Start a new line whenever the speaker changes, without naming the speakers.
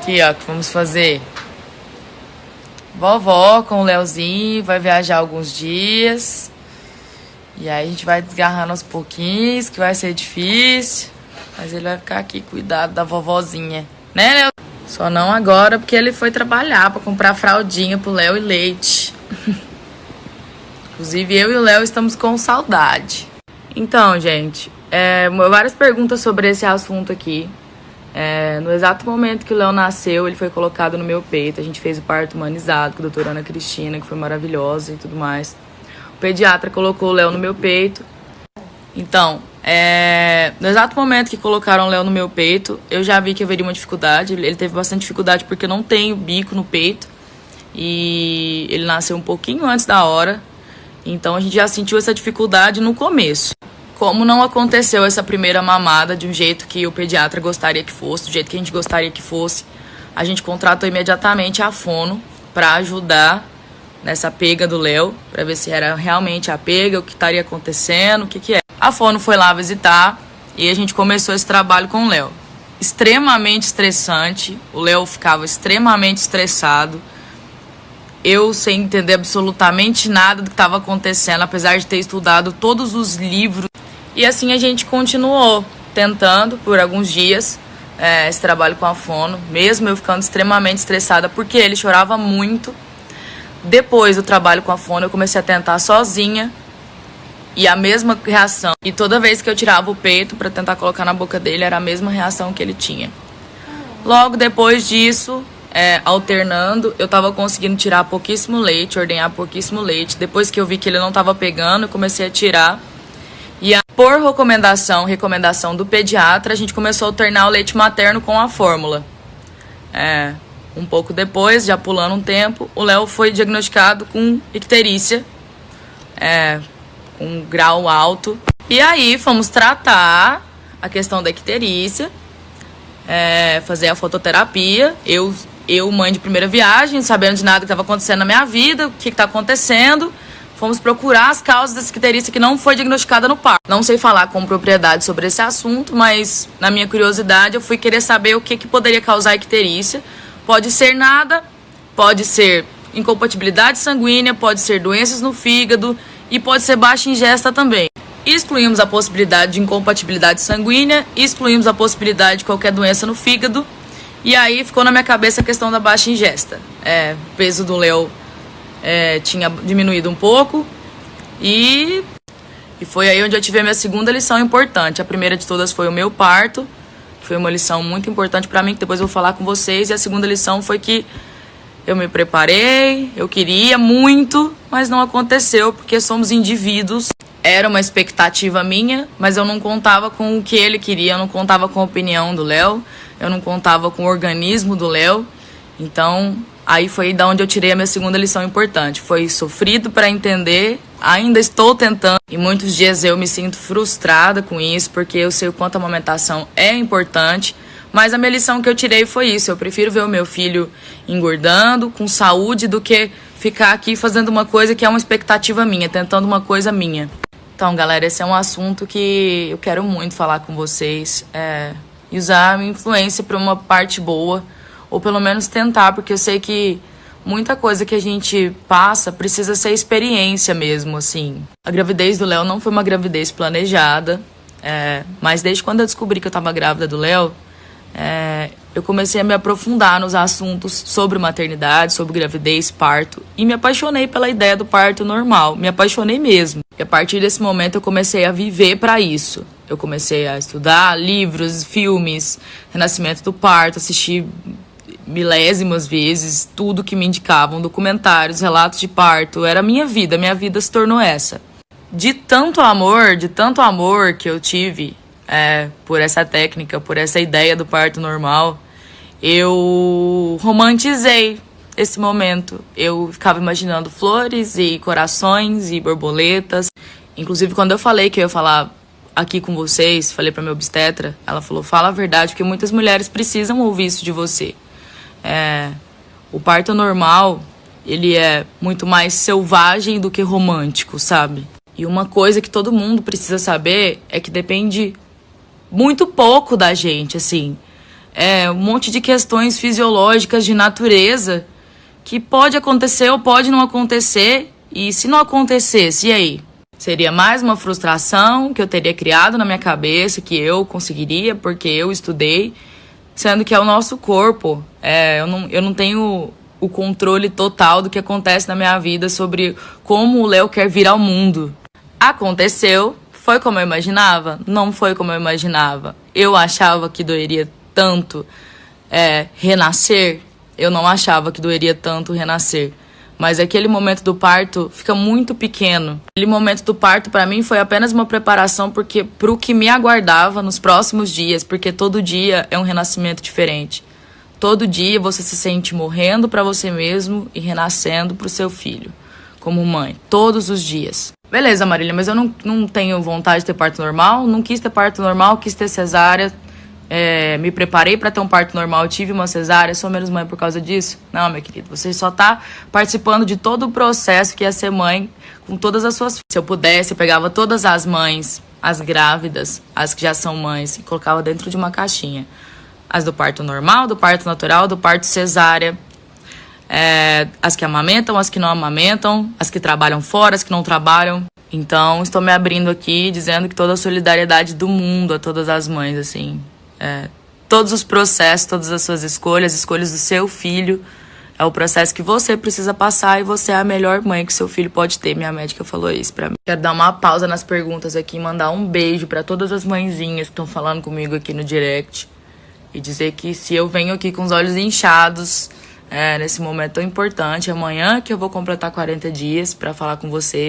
aqui, ó, que vamos fazer. Vovó com o Leozinho vai viajar alguns dias. E aí a gente vai desgarrando aos pouquinhos, que vai ser difícil. Mas ele vai ficar aqui, cuidado da vovozinha. Né, Léo? Só não agora, porque ele foi trabalhar pra comprar fraldinha pro Léo e leite. Inclusive, eu e o Léo estamos com saudade. Então, gente, várias perguntas sobre esse assunto aqui. No exato momento que o Léo nasceu, ele foi colocado no meu peito. A gente fez o parto humanizado com a doutora Ana Cristina, que foi maravilhosa e tudo mais. O pediatra colocou o Léo no meu peito. Então, no exato momento que colocaram o Léo no meu peito, eu já vi que haveria uma dificuldade. Ele teve bastante dificuldade porque eu não tenho bico no peito. E ele nasceu um pouquinho antes da hora. Então, a gente já sentiu essa dificuldade no começo. Como não aconteceu essa primeira mamada de um jeito que o pediatra gostaria que fosse, do jeito que a gente gostaria que fosse, a gente contratou imediatamente a fono para ajudar nessa pega do Léo, para ver se era realmente a pega, o que estaria acontecendo, o que é. A fono foi lá visitar e a gente começou esse trabalho com o Léo. Extremamente estressante, o Léo ficava extremamente estressado. Eu sem entender absolutamente nada do que estava acontecendo, apesar de ter estudado todos os livros. E assim a gente continuou tentando por alguns dias esse trabalho com a fono, mesmo eu ficando extremamente estressada, porque ele chorava muito. Depois do trabalho com a fono, eu comecei a tentar sozinha e a mesma reação. E toda vez que eu tirava o peito para tentar colocar na boca dele, era a mesma reação que ele tinha. Logo depois disso, alternando, eu tava conseguindo tirar pouquíssimo leite, ordenhar pouquíssimo leite. Depois que eu vi que ele não tava pegando, eu comecei a tirar. E por recomendação do pediatra, a gente começou a alternar o leite materno com a fórmula. Um pouco depois, já pulando um tempo, o Léo foi diagnosticado com icterícia, com grau alto. E aí fomos tratar a questão da icterícia, fazer a fototerapia. Eu, mãe de primeira viagem, sabendo de nada que estava acontecendo na minha vida, o que está acontecendo, fomos procurar as causas dessa icterícia que não foi diagnosticada no parto. Não sei falar com propriedade sobre esse assunto, mas na minha curiosidade eu fui querer saber o que poderia causar a icterícia. Pode ser nada, pode ser incompatibilidade sanguínea, pode ser doenças no fígado e pode ser baixa ingesta também. Excluímos a possibilidade de incompatibilidade sanguínea, excluímos a possibilidade de qualquer doença no fígado. E aí ficou na minha cabeça a questão da baixa ingesta. O peso do Léo tinha diminuído um pouco. E foi aí onde eu tive a minha segunda lição importante. A primeira de todas foi o meu parto. Foi uma lição muito importante para mim, que depois eu vou falar com vocês. E a segunda lição foi que eu me preparei, eu queria muito, mas não aconteceu, porque somos indivíduos. Era uma expectativa minha, mas eu não contava com o que ele queria, eu não contava com a opinião do Léo, eu não contava com o organismo do Léo. Então, aí foi da onde eu tirei a minha segunda lição importante. Foi sofrido para entender, ainda estou tentando. E muitos dias eu me sinto frustrada com isso, porque eu sei o quanto a amamentação é importante. Mas a minha lição que eu tirei foi isso. Eu prefiro ver o meu filho engordando, com saúde, do que ficar aqui fazendo uma coisa que é uma expectativa minha, tentando uma coisa minha. Então, galera, esse é um assunto que eu quero muito falar com vocês. E usar a minha influência para uma parte boa, ou pelo menos tentar, porque eu sei que muita coisa que a gente passa precisa ser experiência mesmo, assim. A gravidez do Léo não foi uma gravidez planejada, mas desde quando eu descobri que eu estava grávida do Léo, eu comecei a me aprofundar nos assuntos sobre maternidade, sobre gravidez, parto, e me apaixonei pela ideia do parto normal, me apaixonei mesmo. E a partir desse momento eu comecei a viver para isso. Eu comecei a estudar livros, filmes, Renascimento do Parto, assistir milésimas vezes tudo que me indicavam, documentários, relatos de parto. Era a minha vida se tornou essa. De tanto amor que eu tive por essa técnica, por essa ideia do parto normal, eu romantizei esse momento. Eu ficava imaginando flores e corações e borboletas. Inclusive, quando eu falei que eu ia falar aqui com vocês, falei pra minha obstetra, ela falou, fala a verdade, porque muitas mulheres precisam ouvir isso de você. O parto normal, ele é muito mais selvagem do que romântico, sabe? E uma coisa que todo mundo precisa saber é que depende muito pouco da gente, assim. um monte de questões fisiológicas de natureza que pode acontecer ou pode não acontecer. E se não acontecesse, e aí? Seria mais uma frustração que eu teria criado na minha cabeça, que eu conseguiria porque eu estudei, sendo que é o nosso corpo. Eu não tenho o controle total do que acontece na minha vida sobre como o Léo quer vir ao mundo. Aconteceu, foi como eu imaginava? Não foi como eu imaginava. Eu achava que doeria tanto renascer. Eu não achava que doeria tanto renascer. Mas aquele momento do parto fica muito pequeno. Aquele momento do parto, para mim, foi apenas uma preparação para o que me aguardava nos próximos dias, porque todo dia é um renascimento diferente. Todo dia você se sente morrendo para você mesmo e renascendo para o seu filho, como mãe, todos os dias. Beleza, Marília, mas eu não tenho vontade de ter parto normal, não quis ter parto normal, quis ter cesárea. Me preparei para ter um parto normal, tive uma cesárea, sou menos mãe por causa disso? Não, meu querido, você só tá participando de todo o processo que é ser mãe com todas as suas... Se eu pudesse, eu pegava todas as mães, as grávidas, as que já são mães, e colocava dentro de uma caixinha. As do parto normal, do parto natural, do parto cesárea, as que amamentam, as que não amamentam, as que trabalham fora, as que não trabalham. Então, estou me abrindo aqui, dizendo que toda a solidariedade do mundo a todas as mães, assim... todos os processos, todas as suas escolhas do seu filho, é o processo que você precisa passar e você é a melhor mãe que seu filho pode ter. Minha médica falou isso pra mim. Quero dar uma pausa nas perguntas aqui e mandar um beijo pra todas as mãezinhas que estão falando comigo aqui no direct e dizer que se eu venho aqui com os olhos inchados nesse momento tão importante, amanhã que eu vou completar 40 dias pra falar com vocês,